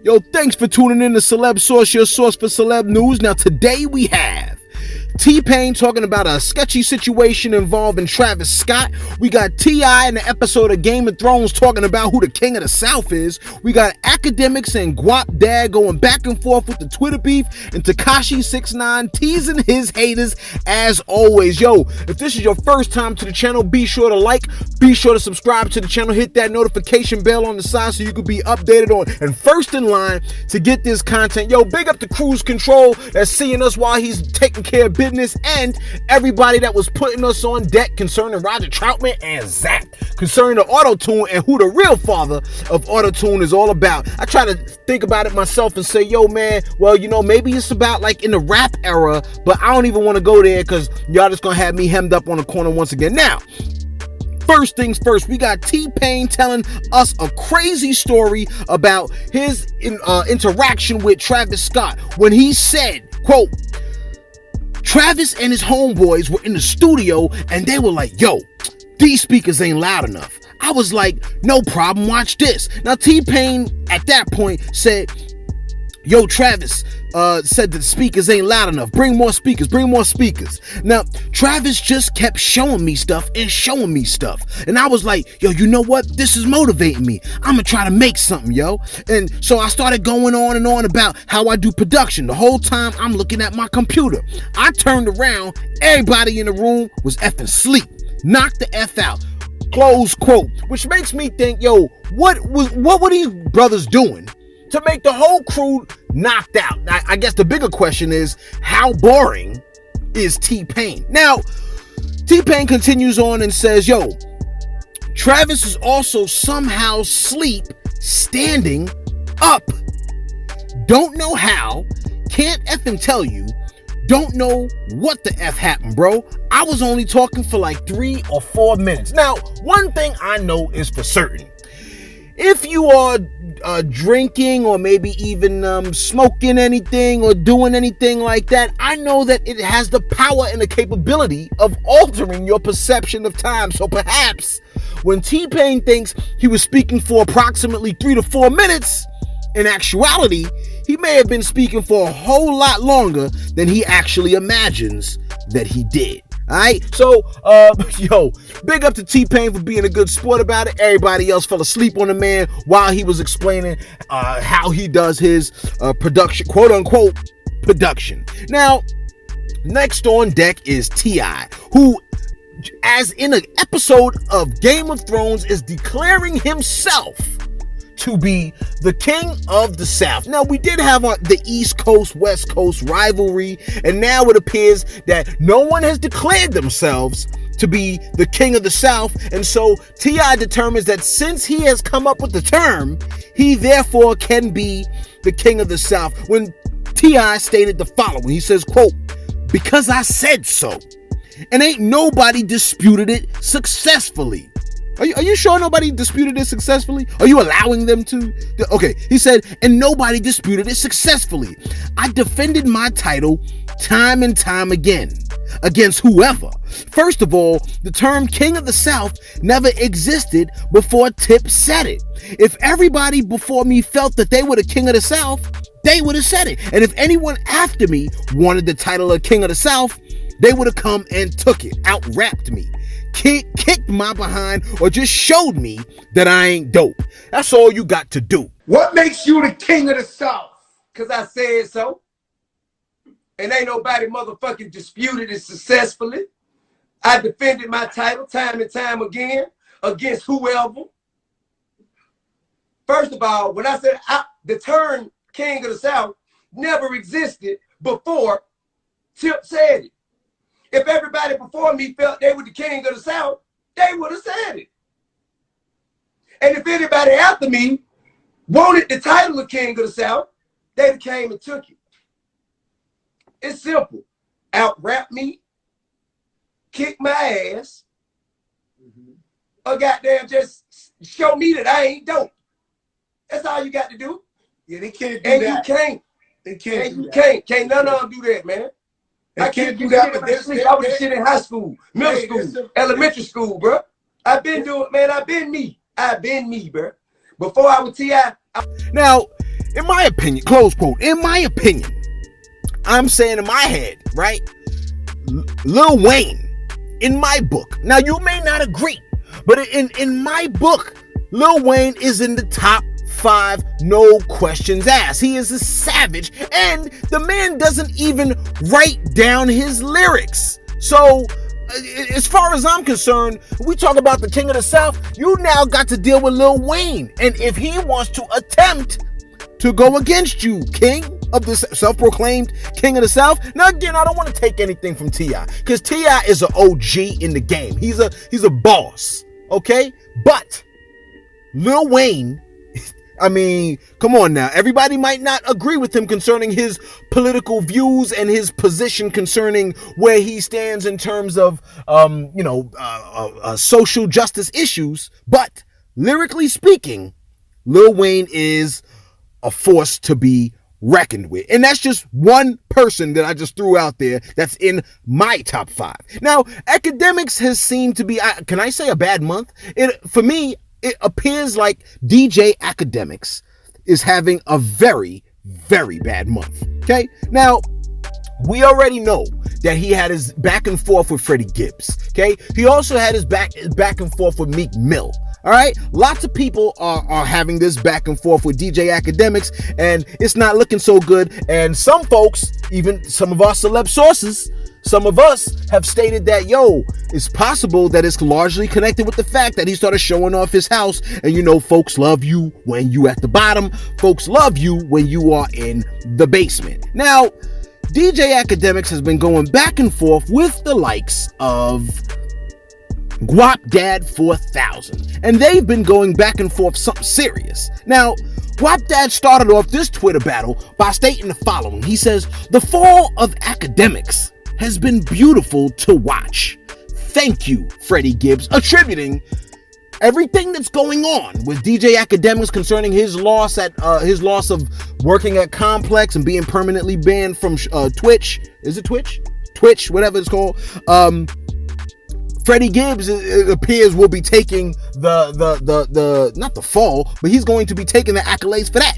Yo, thanks for tuning in to Celeb Source, your source for celeb news. Now, today we have T-Pain talking about a sketchy situation involving Travis Scott. We got T.I. in the episode of Game of Thrones talking about who the king of the South is. We got Akademiks and Guapdad going back and forth with the Twitter beef, and Tekashi 6ix9ine teasing his haters as always. Yo, if this is your first time to the channel, be sure to like, be sure to subscribe to the channel, hit that notification bell on the side so you can be updated on and first in line to get this content. Yo, big up to Cruise Control that's seeing us while he's taking care of business, and everybody that was putting us on deck concerning Roger Troutman and Zach, concerning the auto-tune and who the real father of auto-tune is all about. I try to think about it myself and say, yo man, well, you know, maybe it's about like in the rap era, but I don't even want to go there because y'all just gonna have me hemmed up on the corner once again. Now, first things first, we got T-Pain telling us a crazy story about his interaction with Travis Scott when he said, quote, Travis and his homeboys were in the studio and they were like, yo, these speakers ain't loud enough. I was like, no problem, watch this. Now, T-Pain at that point said, yo, Travis said the speakers ain't loud enough. Bring more speakers, bring more speakers. Now, Travis just kept showing me stuff and showing me stuff. And I was like, yo, you know what? This is motivating me. I'm gonna try to make something, yo. And so I started going on and on about how I do production. The whole time I'm looking at my computer. I turned around, everybody in the room was effing asleep. Knocked the F out. Close quote. Which makes me think, yo, what were these brothers doing to make the whole crew knocked out? I guess the bigger question is, how boring is T-Pain? Now, T-Pain continues on and says, yo, Travis is also somehow asleep standing up. Don't know how, can't effing tell you, don't know what the F happened, bro. I was only talking for like 3 or 4 minutes. Now, one thing I know is for certain. If you are drinking or maybe even smoking anything or doing anything like that, I know that it has the power and the capability of altering your perception of time. So perhaps when T-Pain thinks he was speaking for approximately 3 to 4 minutes, in actuality, he may have been speaking for a whole lot longer than he actually imagines that he did. Alright, so, yo, big up to T-Pain for being a good sport about it. Everybody else fell asleep on the man while he was explaining how he does his production, quote-unquote, production. Now, next on deck is T.I., who, as in an episode of Game of Thrones, is declaring himself to be the king of the South. Now, we did have the East Coast, West Coast rivalry, and now it appears that no one has declared themselves to be the king of the South, and so T.I. determines that since he has come up with the term, he therefore can be the king of the South, when T.I. stated the following. He says, quote, because I said so, and ain't nobody disputed it successfully. Are you sure nobody disputed it successfully? Are you allowing them to? Okay, he said, and nobody disputed it successfully. I defended my title time and time again against whoever. First of all, the term King of the South never existed before Tip said it. If everybody before me felt that they were the King of the South, they would have said it. And if anyone after me wanted the title of King of the South, they would have come and took it, out-rapped me, kicked my behind, or just showed me that I ain't dope. That's all you got to do. What makes you the king of the South? Because I said so. And ain't nobody motherfucking disputed it successfully. I defended my title time and time again against whoever. First of all, when I said the term king of the South never existed before Tip said it. If everybody before me felt they were the king of the South, they would have said it. And if anybody after me wanted the title of king of the South, they came and took it. It's simple. Out-rap me, kick my ass, or goddamn just show me that I ain't dope. That's all you got to do. Yeah, they can't do and that. You can't. They can't and do you that. Can't none of them do that, man. I can't do that, but I was shit in high school, middle school, elementary school, bro. I've been doing, man. I've been me, bro. Before I was T.I. Now, in my opinion, close quote, in my opinion, I'm saying in my head, right? Lil Wayne, in my book. Now, you may not agree, but in my book, Lil Wayne is in the top 5, no questions asked. He is a savage, and the man doesn't even write down his lyrics. So, as far as I'm concerned, we talk about the King of the South, you now got to deal with Lil Wayne. And if he wants to attempt to go against you, King of the self-proclaimed King of the South. Now, again, I don't want to take anything from T.I. because T.I. is an OG in the game. He's a boss, okay? But Lil Wayne, I mean, come on now. Everybody might not agree with him concerning his political views and his position concerning where he stands in terms of, social justice issues. But lyrically speaking, Lil Wayne is a force to be reckoned with. And that's just one person that I just threw out there that's in my top 5. Now, Akademiks has seemed to be, can I say a bad month? For me, it appears like DJ Akademiks is having a very, very bad month. Okay? Now, we already know that he had his back and forth with Freddie Gibbs. Okay? He also had his back and forth with Meek Mill. All right, lots of people are having this back and forth with DJ Akademiks, and it's not looking so good. And some folks, even some of our celeb sources, some of us have stated that, it's possible that it's largely connected with the fact that he started showing off his house. And folks love you when you at the bottom. Folks love you when you are in the basement. Now, DJ Akademiks has been going back and forth with the likes of Guapdad 4000, and they've been going back and forth something serious. Now, Guapdad started off this Twitter battle by stating the following. He says, "The fall of Akademiks has been beautiful to watch. Thank you, Freddie Gibbs," attributing everything that's going on with DJ Akademiks concerning his loss of working at Complex and being permanently banned from Twitch. Is it Twitch? Twitch, whatever it's called. Freddie Gibbs, it appears, will be taking the not the fall, but he's going to be taking the accolades for that.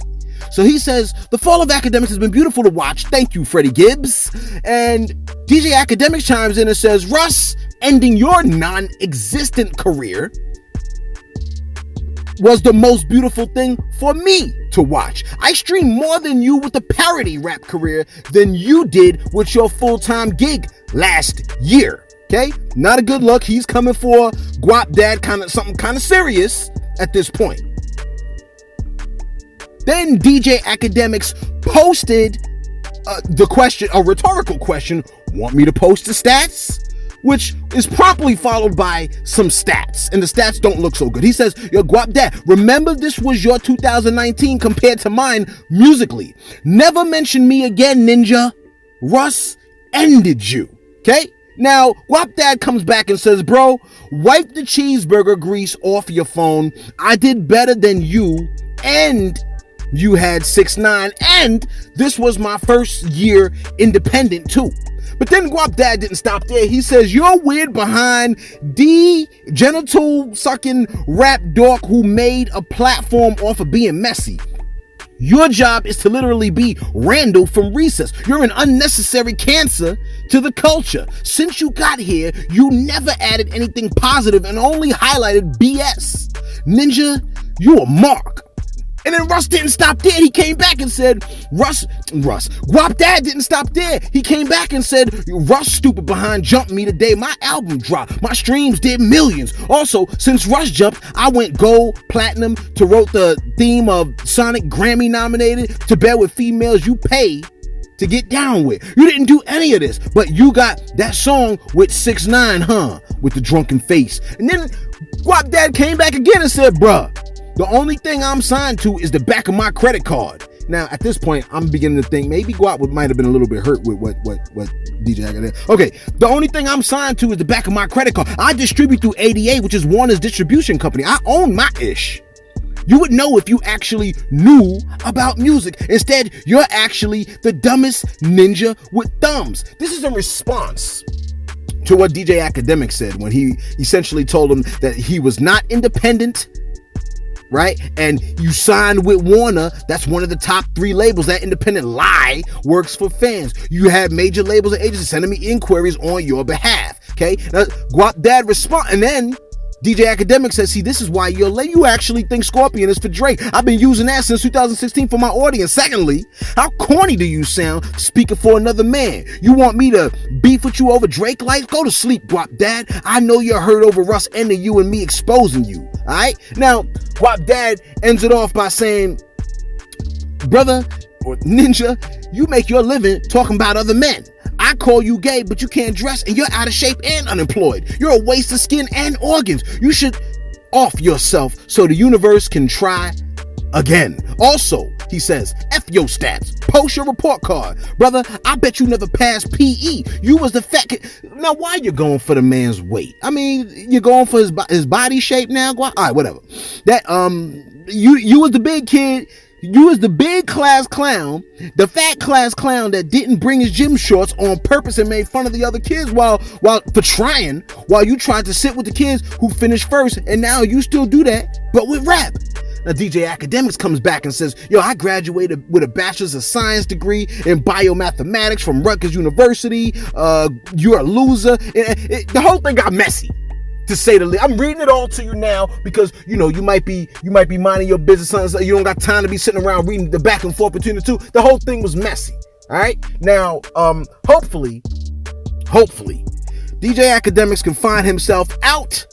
So he says, "The fall of Akademiks has been beautiful to watch. Thank you, Freddie Gibbs." And DJ Akademiks chimes in and says, "Russ, ending your non-existent career was the most beautiful thing for me to watch. I streamed more than you with a parody rap career than you did with your full-time gig last year." Okay, not a good look. He's coming for Guapdad, something kind of serious at this point. Then DJ Akademiks posted the question, a rhetorical question, "Want me to post the stats?" Which is promptly followed by some stats, and the stats don't look so good. He says, "Yo, Guapdad, remember this was your 2019 compared to mine musically. Never mention me again, ninja. Russ ended you." Okay? Now, Guapdad comes back and says, "Bro, wipe the cheeseburger grease off your phone. I did better than you, and you had 6ix9ine, and this was my first year independent too." But then Guapdad didn't stop there. He says, "You're weird behind the genital sucking rap dork who made a platform off of being messy. Your job is to literally be Randall from Recess. You're an unnecessary cancer to the culture. Since you got here, you never added anything positive and only highlighted BS. Ninja, you a mark." And then Russ didn't stop there. He came back and said, Guapdad didn't stop there. He came back and said, "Russ stupid behind jumped me the day my album dropped. My streams did millions. Also, since Russ jumped, I went gold, platinum, to wrote the theme of Sonic Grammy nominated, to bed with females you pay to get down with. You didn't do any of this, but you got that song with 6ix9ine, huh? With the drunken face." And then Guapdad came back again and said, "Bruh, the only thing I'm signed to is the back of my credit card." Now, at this point, I'm beginning to think maybe Guap might have been a little bit hurt with what DJ Akademiks. Okay, "The only thing I'm signed to is the back of my credit card. I distribute through 88, which is Warner's distribution company. I own my ish. You would know if you actually knew about music. Instead, you're actually the dumbest ninja with thumbs." This is in response to what DJ Akademiks said when he essentially told him that he was not independent, right? And you signed with Warner. That's one of the top 3 labels. That independent lie works for fans. You have major labels and agencies sending me inquiries on your behalf. Okay, now Guapdad respond, and then DJ Akademiks says, see, this is why you're late. You actually think Scorpion is for Drake. I've been using that since 2016 for my audience. Secondly, how corny do you sound speaking for another man? You want me to beef with you over Drake lights? Go to sleep, Guapdad. I know you're hurt over Russ ending you and me exposing you. All right? Now, Guapdad ends it off by saying, brother or ninja, you make your living talking about other men. I call you gay, but you can't dress and you're out of shape and unemployed. You're a waste of skin and organs. You should off yourself so the universe can try again. Also, he says, F your stats. Post your report card. Brother, I bet you never passed PE. You was the fat kid. Now, why you going for the man's weight? I mean, you're going for his body shape now? All right, whatever. That, you was the big kid. You was the big class clown, the fat class clown that didn't bring his gym shorts on purpose and made fun of the other kids while you tried to sit with the kids who finished first, and now you still do that, but with rap. Now DJ Akademiks comes back and says, yo, I graduated with a bachelor's of science degree in biomathematics from Rutgers University. You're a loser. The whole thing got messy, to say the least. I'm reading it all to you now because you might be minding your business. You don't got time to be sitting around reading the back and forth between the two. The whole thing was messy. All right. Now, hopefully, DJ Akademiks can find himself out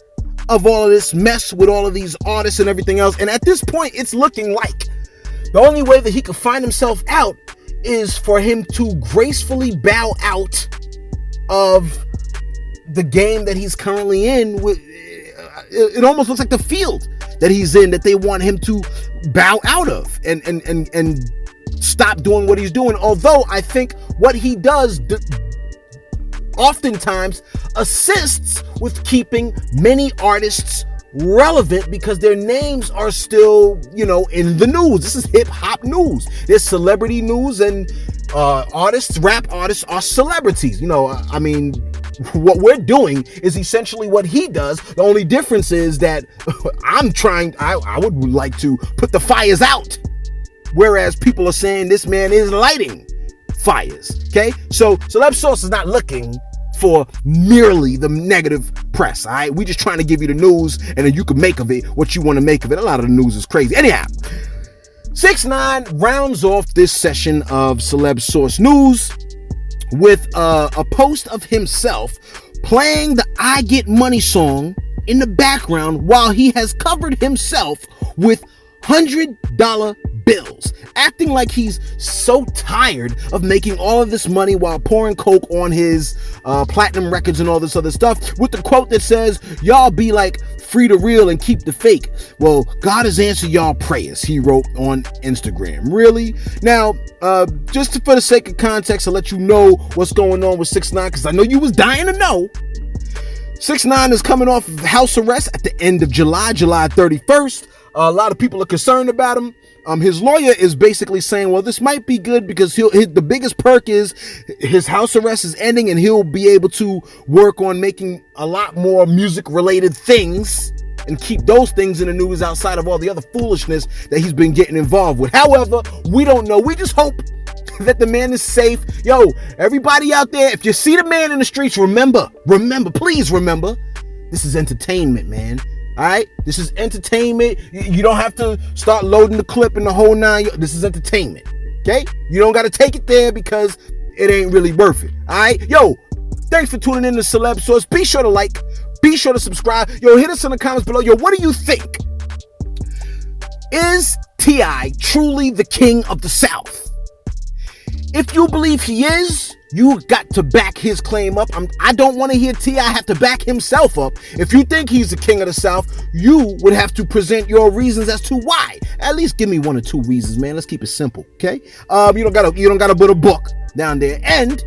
of all of this mess with all of these artists and everything else. And at this point, it's looking like the only way that he could find himself out is for him to gracefully bow out of the game that he's currently in. It almost looks like the field that he's in that they want him to bow out of and stop doing what he's doing. Although I think what he does oftentimes assists with keeping many artists relevant because their names are still, in the news. This is hip hop news. There's celebrity news, and rap artists are celebrities. I mean, what we're doing is essentially what he does. The only difference is that I would like to put the fires out, whereas people are saying this man is lighting fires. Okay, so Celeb Source is not looking for merely the negative press. All right, we just trying to give you the news, and then you can make of it what you want to make of it. A lot of the news is crazy. Anyhow, 6ix9ine rounds off this session of Celeb Source News with a post of himself playing the I Get Money song in the background while he has covered himself with $100 bills, acting like he's so tired of making all of this money while pouring coke on his platinum records and all this other stuff, with the quote that says, y'all be like free the real and keep the fake. Well, God has answered y'all prayers, he wrote on Instagram. Really? Now, just for the sake of context, to let you know what's going on with 6ix9ine, because I know you was dying to know. 6ix9ine is coming off of house arrest at the end of July 31st. A lot of people are concerned about him. His lawyer is basically saying, well, this might be good because the biggest perk is his house arrest is ending and he'll be able to work on making a lot more music related things and keep those things in the news outside of all the other foolishness that he's been getting involved with. However, we don't know. We just hope that the man is safe. Yo, everybody out there, if you see the man in the streets, remember, please remember, this is entertainment, man. All right, this is entertainment. You don't have to start loading the clip in the whole 9. This is entertainment. Okay, you don't got to take it there because it ain't really worth it. All right, yo, thanks for tuning in to Celeb Source. Be sure to like, be sure to subscribe. Yo, hit us in the comments below. Yo, what do you think? Is T.I. truly the king of the South? If you believe he is, you got to back his claim up. I don't want to hear T.I. have to back himself up. If you think he's the king of the South, you would have to present your reasons as to why. At least give me 1 or 2 reasons, man. Let's keep it simple, okay? You don't gotta put a book down there. And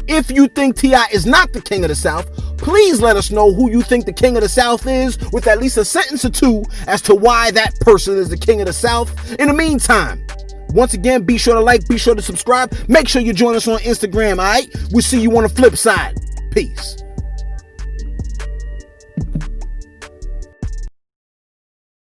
if you think T.I. is not the king of the South, please let us know who you think the king of the South is, with at least a sentence or 2 as to why that person is the king of the South. In the meantime, once again, be sure to like, be sure to subscribe. Make sure you join us on Instagram, all right? We'll see you on the flip side. Peace.